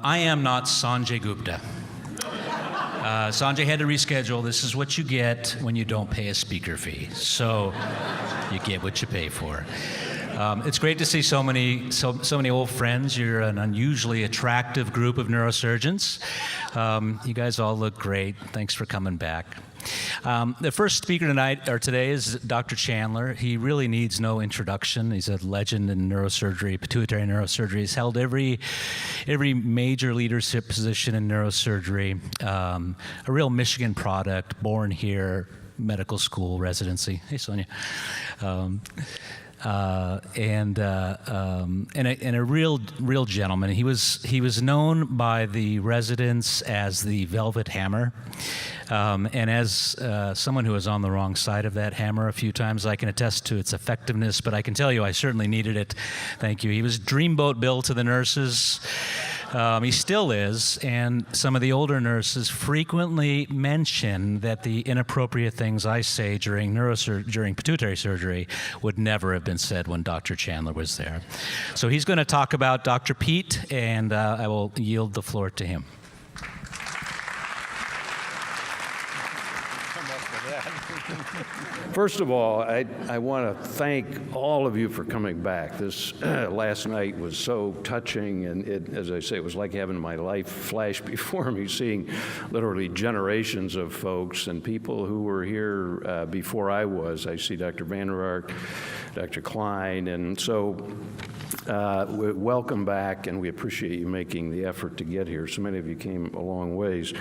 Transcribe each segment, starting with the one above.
I am not Sanjay Gupta. Sanjay had to reschedule. This is what you get when you don't pay a speaker fee. So you get what you pay for. It's great to see so many old friends. You're an unusually attractive group of neurosurgeons. You guys all look great. Thanks for coming back. The first speaker today is Dr. Chandler. He really needs no introduction. He's a legend in neurosurgery, pituitary neurosurgery. He's held every major leadership position in neurosurgery. A real Michigan product, born here, medical school residency. Hey, Sonia. And a real gentleman. He was known by the residents as the Velvet Hammer. And as someone who was on the wrong side of that hammer a few times, I can attest to its effectiveness, but I can tell you I certainly needed it. Thank you. He was Dreamboat Bill to the nurses. He still is, and some of the older nurses frequently mention that the inappropriate things I say during pituitary surgery would never have been said when Dr. Chandler was there. So he's going to talk about Dr. Peet, and I will yield the floor to him. First of all, I want to thank all of you for coming back. This last night was so touching, and as I say, it was like having my life flash before me, seeing literally generations of folks and people who were here before I was. I see Dr. Vander Ark, Dr. Klein, and so welcome back, and we appreciate you making the effort to get here. So many of you came a long ways.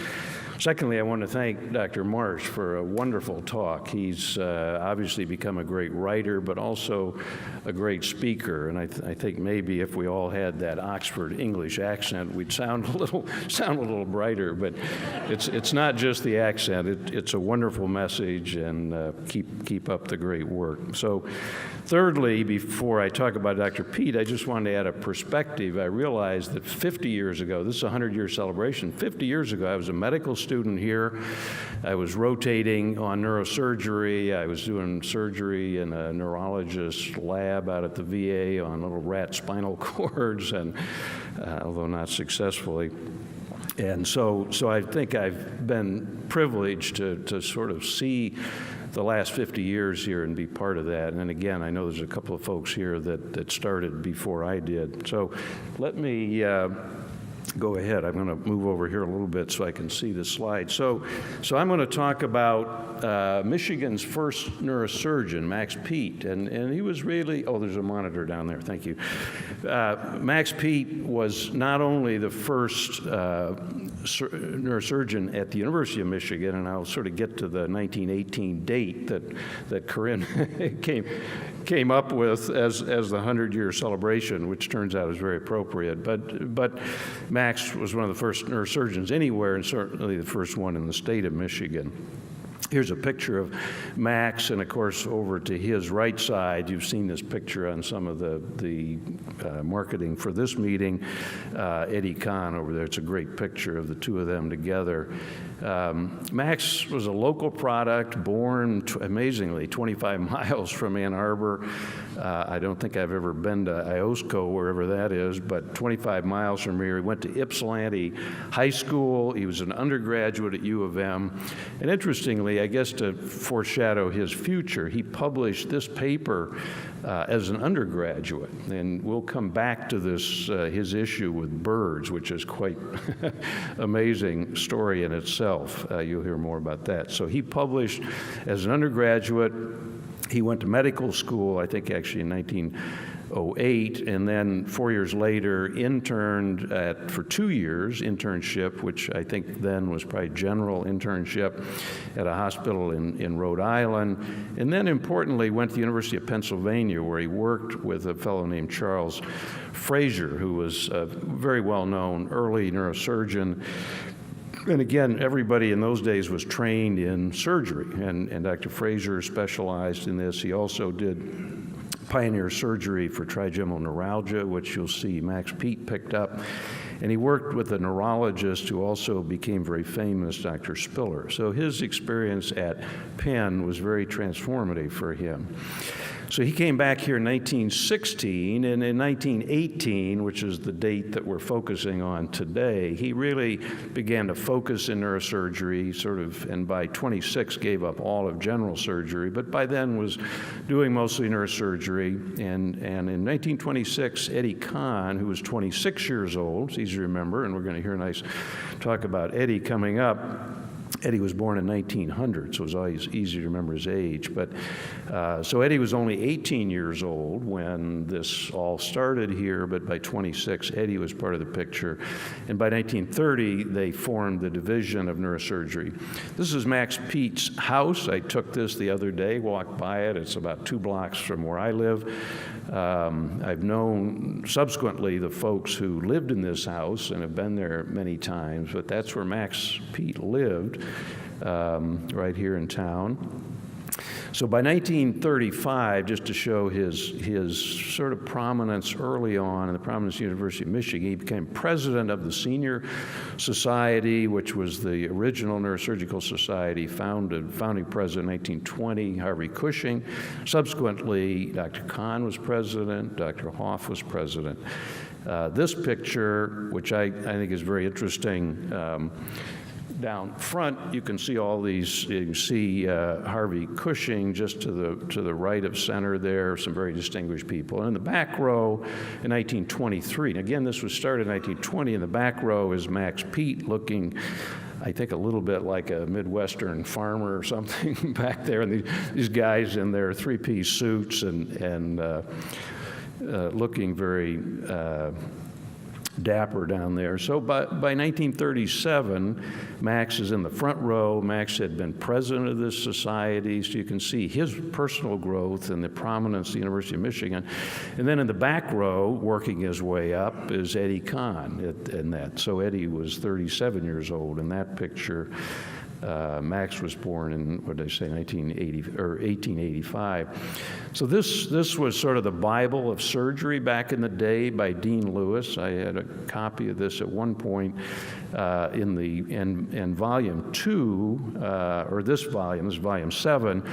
Secondly, I want to thank Dr. Marsh for a wonderful talk. He's obviously become a great writer, but also a great speaker. And I think maybe if we all had that Oxford English accent, we'd sound a little brighter. But it's not just the accent. It's a wonderful message, and keep up the great work. So, thirdly, before I talk about Dr. Peet, I just wanted to add a perspective. I realized that 50 years ago, this is a 100-year celebration. 50 years ago, I was a medical student here. I was rotating on neurosurgery. I was doing surgery in a neurologist's lab out at the VA on little rat spinal cords, and although not successfully. And so I think I've been privileged to sort of see the last 50 years here and be part of that. And again, I know there's a couple of folks here that started before I did. So let me go ahead. I'm going to move over here a little bit so I can see the slide. So I'm going to talk about Michigan's first neurosurgeon, Max Peet, and he was really, oh, there's a monitor down there, thank you. Max Peet was not only the first neurosurgeon at the University of Michigan, and I'll sort of get to the 1918 date that Corinne came up with as the 100-year celebration, which turns out is very appropriate. But Max was one of the first neurosurgeons anywhere, and certainly the first one in the state of Michigan. Here's a picture of Max, and of course, over to his right side, you've seen this picture on some of the marketing for this meeting. Eddie Kahn over there, it's a great picture of the two of them together. Max was a local product, born, amazingly, 25 miles from Ann Arbor. I don't think I've ever been to Iosco, wherever that is, but 25 miles from here. He went to Ypsilanti High School. He was an undergraduate at U of M. And interestingly, I guess to foreshadow his future, he published this paper as an undergraduate. And we'll come back to this, his issue with birds, which is quite amazing story in itself. You'll hear more about that. So he published as an undergraduate. He went to medical school, I think actually in 1908, and then 4 years later interned for 2 years, internship, which I think then was probably general internship at a hospital in Rhode Island. And then importantly went to the University of Pennsylvania, where he worked with a fellow named Charles Frazier, who was a very well-known early neurosurgeon. And again, everybody in those days was trained in surgery, and Dr. Frazier specialized in this. He also did pioneer surgery for trigeminal neuralgia, which you'll see Max Peet picked up. And he worked with a neurologist who also became very famous, Dr. Spiller. So his experience at Penn was very transformative for him. So he came back here in 1916, and in 1918, which is the date that we're focusing on today, he really began to focus in neurosurgery, and by 26 gave up all of general surgery, but by then was doing mostly neurosurgery. And in 1926, Eddie Kahn, who was 26 years old, it's easy to remember, and we're going to hear a nice talk about Eddie coming up. Eddie was born in 1900, so it was always easy to remember his age. But so Eddie was only 18 years old when this all started here, but by 26, Eddie was part of the picture. And by 1930, they formed the division of neurosurgery. This is Max Peet's house. I took this the other day, walked by it. It's about 2 blocks from where I live. I've known subsequently the folks who lived in this house and have been there many times, but that's where Max Peet lived, right here in town. So by 1935, just to show his sort of prominence early on in the prominence of the University of Michigan, he became president of the Senior Society, which was the original neurosurgical society, founding president in 1920, Harvey Cushing. Subsequently, Dr. Kahn was president, Dr. Hoff was president. This picture, which I think is very interesting, down front, you can see all these. You can see Harvey Cushing just to the right of center there, some very distinguished people. And in the back row in 1923, and again, this was started in 1920, in the back row is Max Peet looking, I think, a little bit like a Midwestern farmer or something back there, and these guys in their 3-piece suits and looking very dapper down there. So by 1937, Max is in the front row. Max had been president of this society, so you can see his personal growth and the prominence of the University of Michigan. And then in the back row, working his way up, is Eddie Kahn in that. So Eddie was 37 years old in that picture. Max was born in, what did I say, 1885. So this was sort of the Bible of surgery back in the day by Dean Lewis. I had a copy of this at one point in volume 2, or this is volume 7.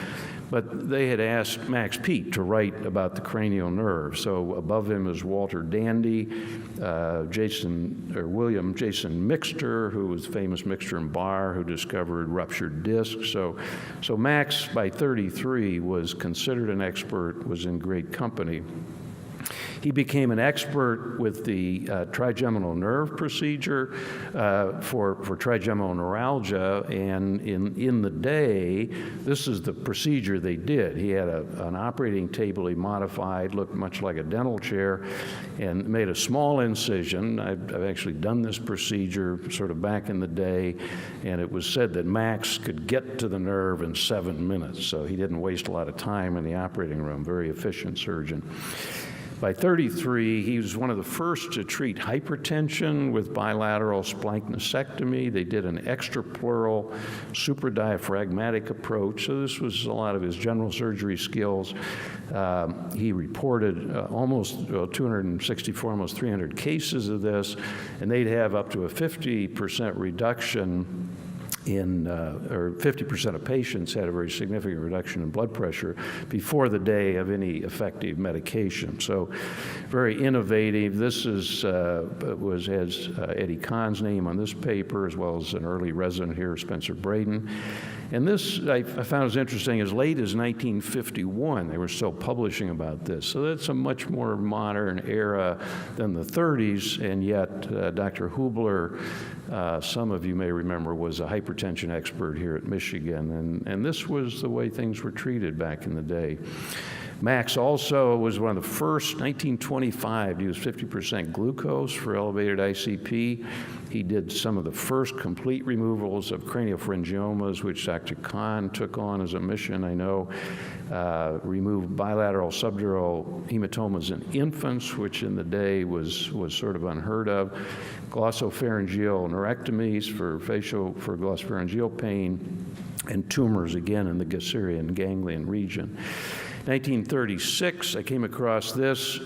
But they had asked Max Peet to write about the cranial nerve. So above him is Walter Dandy, William Jason Mixter, who was famous Mixter and Barr, who discovered ruptured discs. So Max, by 33, was considered an expert, was in great company. He became an expert with the trigeminal nerve procedure for trigeminal neuralgia, and in the day, this is the procedure they did. He had an operating table he modified, looked much like a dental chair, and made a small incision. I've actually done this procedure sort of back in the day, and it was said that Max could get to the nerve in 7 minutes, so he didn't waste a lot of time in the operating room. Very efficient surgeon. By 33, he was one of the first to treat hypertension with bilateral splanchnosectomy. They did an extrapleural supradiaphragmatic approach, so this was a lot of his general surgery skills. He reported almost 264, almost 300 cases of this, and they'd have up to a 50% reduction or 50% of patients had a very significant reduction in blood pressure before the day of any effective medication. So very innovative. This has Eddie Kahn's name on this paper, as well as an early resident here, Spencer Braden. And this, I found was interesting, as late as 1951, they were still publishing about this. So that's a much more modern era than the 30s, and yet Dr. Hubler, some of you may remember, was a hypertension expert here at Michigan, and this was the way things were treated back in the day. Max also was one of the first, 1925, he was 50% glucose for elevated ICP. He did some of the first complete removals of craniopharyngiomas, which Dr. Kahn took on as a mission, I know. Removed bilateral subdural hematomas in infants, which in the day was sort of unheard of. Glossopharyngeal neurectomies for glossopharyngeal pain, and tumors, again, in the Gasserian ganglion region. 1936, I came across this.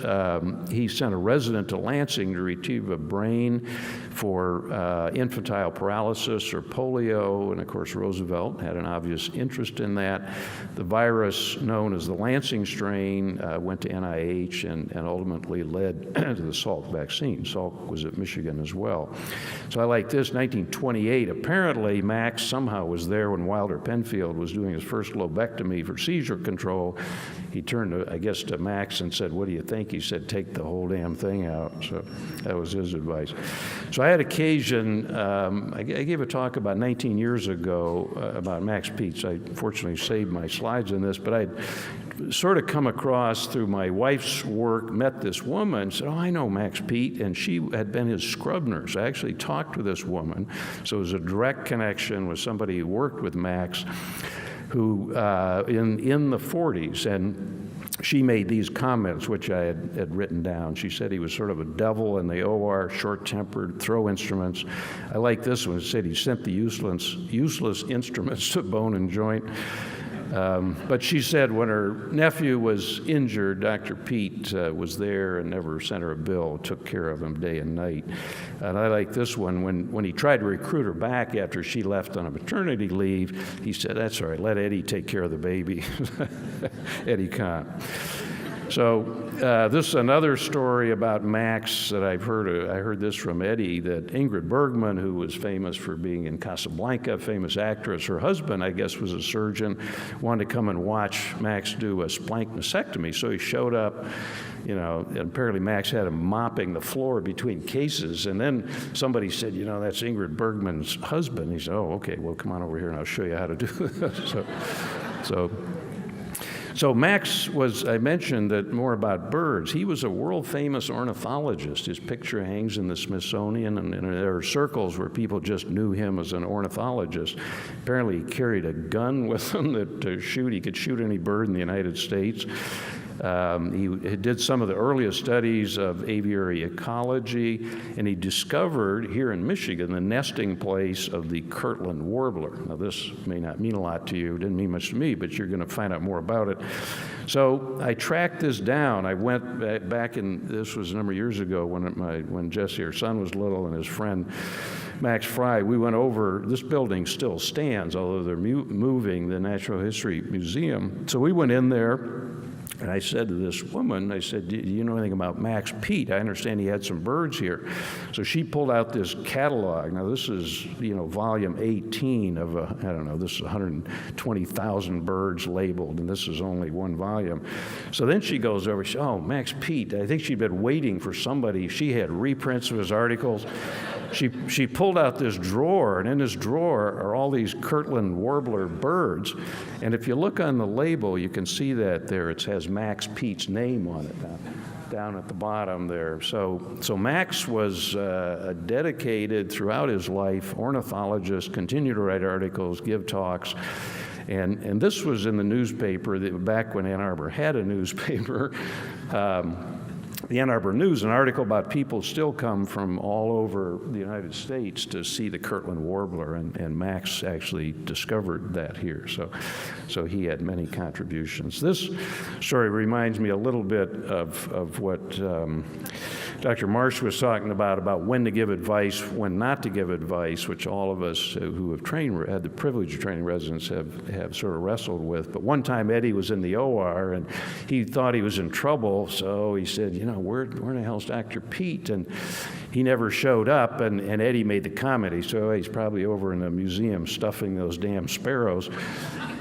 He sent a resident to Lansing to retrieve a brain for infantile paralysis or polio, and of course Roosevelt had an obvious interest in that. The virus known as the Lansing strain went to NIH and ultimately led to the Salk vaccine. Salk was at Michigan as well. So I like this, 1928. Apparently Max somehow was there when Wilder Penfield was doing his first lobectomy for seizure control. He turned, I guess, to Max and said, "What do you think?" He said, "Take the whole damn thing out." So that was his advice. So I had occasion, I gave a talk about 19 years ago about Max Peet. I fortunately saved my slides in this, but I'd sort of come across through my wife's work, met this woman, said, "Oh, I know Max Peet," and she had been his scrub nurse. I actually talked to this woman, so it was a direct connection with somebody who worked with Max, who in the 40s, and she made these comments, which I had written down. She said he was sort of a devil in the OR, short-tempered, throw instruments. I like this one. It said he sent the useless instruments to bone and joint. But she said when her nephew was injured, Dr. Peet was there and never sent her a bill, took care of him day and night. And I like this one. When he tried to recruit her back after she left on a maternity leave, he said, "That's all right, let Eddie take care of the baby." Eddie Kahn. So this is another story about Max that I've heard. I heard this from Eddie, that Ingrid Bergman, who was famous for being in Casablanca, famous actress, her husband, I guess, was a surgeon, wanted to come and watch Max do a splanchnosectomy. So he showed up, and apparently Max had him mopping the floor between cases. And then somebody said, "That's Ingrid Bergman's husband." He said, "Oh, okay, well, come on over here and I'll show you how to do this." So Max was, I mentioned that more about birds. He was a world-famous ornithologist. His picture hangs in the Smithsonian, and there are circles where people just knew him as an ornithologist. Apparently he carried a gun with him to shoot. He could shoot any bird in the United States. He did some of the earliest studies of aviary ecology, and he discovered here in Michigan the nesting place of the Kirtland warbler. Now, this may not mean a lot to you, didn't mean much to me, but you're going to find out more about it. So I tracked this down. I went back this was a number of years ago when Jesse, our son, was little, and his friend Max Fry, we went over. This building still stands, although they're moving the Natural History Museum. So we went in there. And I said to this woman, I said, "Do you know anything about Max Peet? I understand he had some birds here." So she pulled out this catalog. Now this is, volume 18 of this is 120,000 birds labeled, and this is only one volume. So then she goes over, she said, "Oh, Max Peet." I think she'd been waiting for somebody. She had reprints of his articles. She pulled out this drawer, and in this drawer are all these Kirtland warbler birds. And if you look on the label, you can see that there it has Max Peet's name on it down at the bottom there. So Max was dedicated throughout his life, ornithologist, continued to write articles, give talks. And this was in the newspaper back when Ann Arbor had a newspaper. The Ann Arbor News, an article about people still come from all over the United States to see the Kirtland warbler, and Max actually discovered that here. So he had many contributions. This story reminds me a little bit of what Dr. Marsh was talking about when to give advice, when not to give advice, which all of us who have had the privilege of training residents have sort of wrestled with. But one time Eddie was in the OR, and he thought he was in trouble, so he said, where the hell's Dr. Peet? And he never showed up, and Eddie made the comment. He said, "Oh, he's probably over in the museum stuffing those damn sparrows."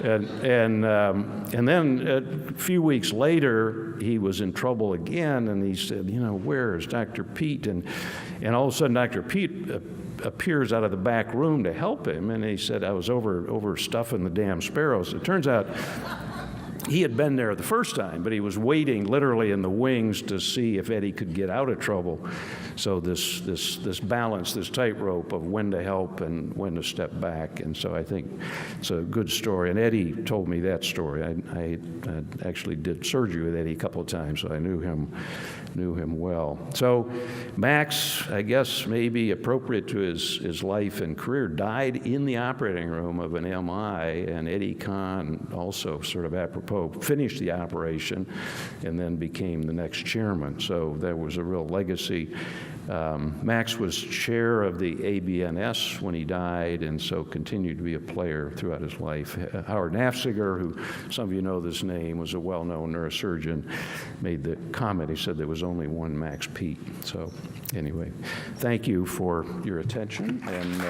And then a few weeks later, he was in trouble again, and he said, "Where is Dr. Peet?" And all of a sudden, Dr. Peet appears out of the back room to help him, and he said, "I was over stuffing the damn sparrows." It turns out he had been there the first time, but he was waiting literally in the wings to see if Eddie could get out of trouble. So this balance, this tightrope of when to help and when to step back. And so I think it's a good story. And Eddie told me that story. I actually did surgery with Eddie a couple of times, so I knew him knew him well. So Max, I guess maybe appropriate to his life and career, died in the operating room of an MI, and Eddie Kahn also sort of apropos finished the operation and then became the next chairman. So there was a real legacy. Max was chair of the ABNS when he died, and so continued to be a player throughout his life. Howard Nafziger, who some of you know this name, was a well-known neurosurgeon, made the comment, he said there was only one Max Peet. So anyway, thank you for your attention. And